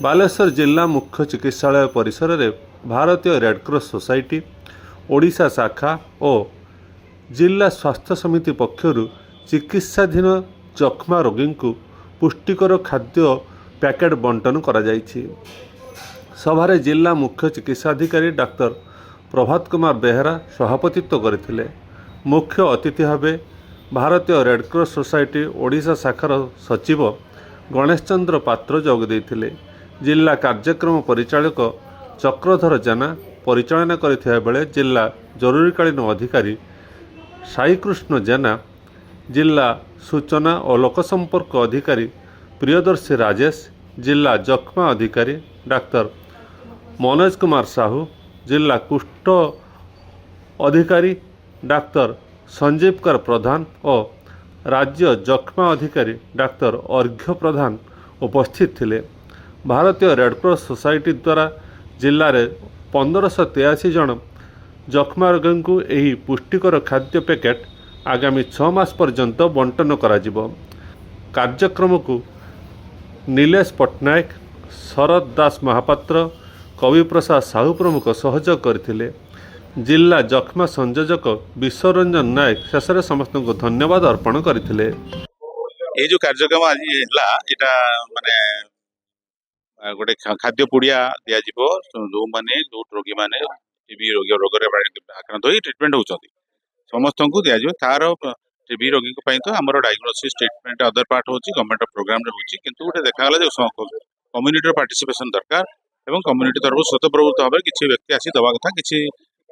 बालेश्वर जिला मुख्य चिकित्सालय परिसर में भारतीय रेडक्रॉस सोसाइटी ओडिशा शाखा और जिला स्वास्थ्य समिति पक्षर चिकित्साधीन जख्मा रोगी को पुष्टिकर खाद्य पैकेट बंटन करा जायछि। सभारे जिला मुख्य चिकित्साधिकारी डाक्टर प्रभात कुमार बेहेरा सभापतित्व करथिले। मुख्य अतिथि भावे भारतीय रेडक्रॉस सोसाइटी ओडिशा शाखार सचिव गणेश चंद्र पात्र जोग देथिले। जिला कार्यक्रम परिचालक चक्रधर जेना परिचालना करथिबा बेले जिला जरूरीकालीन अधिकारी साईकृष्ण जेना, जिला सूचना और लोकसंपर्क अधिकारी प्रियदर्शी राजेश, जिला जख्मा अधिकारी डाक्टर मनोज कुमार साहू, जिला कुष्ठ अधिकारी डाक्टर संजीव कर प्रधान और राज्य जख्मा अधिकारी डाक्टर अर्घ्य प्रधान उपस्थित थिले। भारतीय रेडक्रॉस सोसाइटी द्वारा जिले में 1583 जन जख्मा रोगी को यही पुष्टिकर खाद्य पैकेट आगामी 6 मास पर्यंत बंटन कराजिबो। कार्यक्रम को नीलेश पट्टनायक, शरद दास महापात्र, कवि प्रसाद साहू प्रमुख सहयोग करथिले। जिला जख्मा संयोजक विश्वरंजन नायक शेष में समस्त को धन्यवाद अर्पण करथिले। ये जो कार्यक्रम आज एटा माने गोटे खाद्य पुड़िया दिया जो माने जो रोगी माने टीबी रोग आक्रांत हो ट्रिटमेंट होती समस्त को दिया तार टीबी रोगी तो आम डायग्नोसिस ट्रिटमेंट अदर पार्ट हो गवर्नमेंट प्रोग्राम किंतु गोटे देखागला कम्युनिटी पार्टिसिपेशन दरकार एवं कम्युनिटी तरफ स्वतःप्रवृत्त भाव किसी व्यक्ति आसी दवा कथा किसी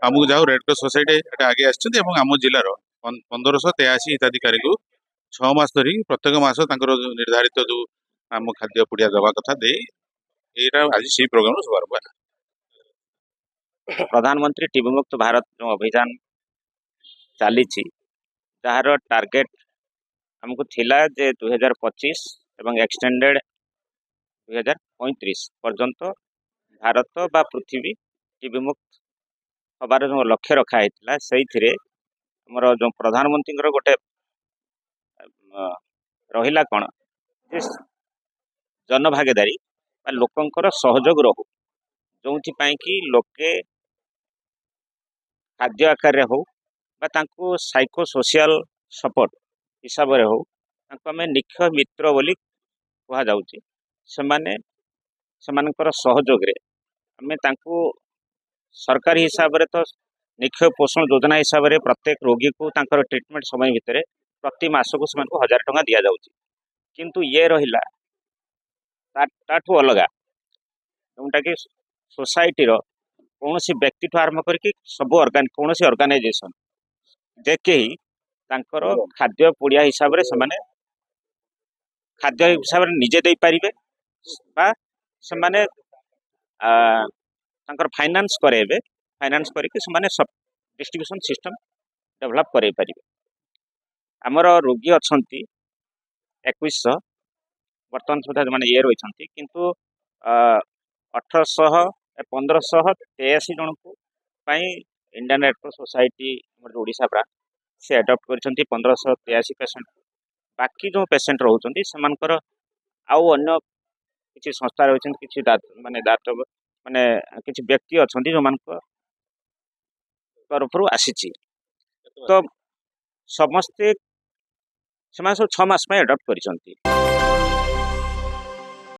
आमको जाओ रेडक्रॉस सोसाइटी आगे आम जिलार 1583 हिताधिकारी को 6 मास धरी प्रत्येक मास निर्धारित जो आम खाद्य पुड़िया दवा कथा दे आज से प्रोग्राम शुभारंभ है। प्रधानमंत्री टीबी मुक्त भारत जो अभियान चली जार टार्गेट हमको थिला जे 2025 एवं एक्सटेंडेड 2035 पर्यंत भारत बा पृथ्वी टीबी मुक्त हबार जो लक्ष्य रखाई से जो प्रधानमंत्री गोटे रहिला कौन जनभागीदारी लोकंकर सहयोग रहू जो कि लोके खाद्य आकार हो साइको सोशल सपोर्ट हिसाब से हो आम निक्ष मित्र बोली कह जाउची सेमानकर सहयोग रे आमे तांको सरकारी हिसाब रे तो निक्ष पोषण योजना हिसाब से प्रत्येक रोगी को तांकर ट्रीटमेंट समय भितर प्रति मास को 1000 टंका दिया जाउची। किंतु ये रहिला ताठू अलगा जोटा कि सोसाइटी रो कौन व्यक्ति ठू आरंभ करके सब कौन ऑर्गेनाइजेशन जे कहीं खाद्य पुड़िया हिसाब से सेमाने खाद्य हिसाब से निजे दे पारिबे बा सेमाने फाइनान्स करेबे फाइनान्स करके सेमाने सब डिस्ट्रीब्यूशन सिस्टम डेवलप करे पारिबे। आमर रोगी अछंती 2100 वर्तमान सुधा जो माने ये रही किंतु 1583 जन को Indian Red Cross society Odisha branch से अडप्ट कर 1583 पेसेंट बाकी जो पेसेंट रोचंती सेमानकर आउ अन्य किसी संस्था रही किसी दात माने किसी व्यक्ति अच्छा जो मान तरफ आसी तो समस्ते 6 मास अडप्ट कर।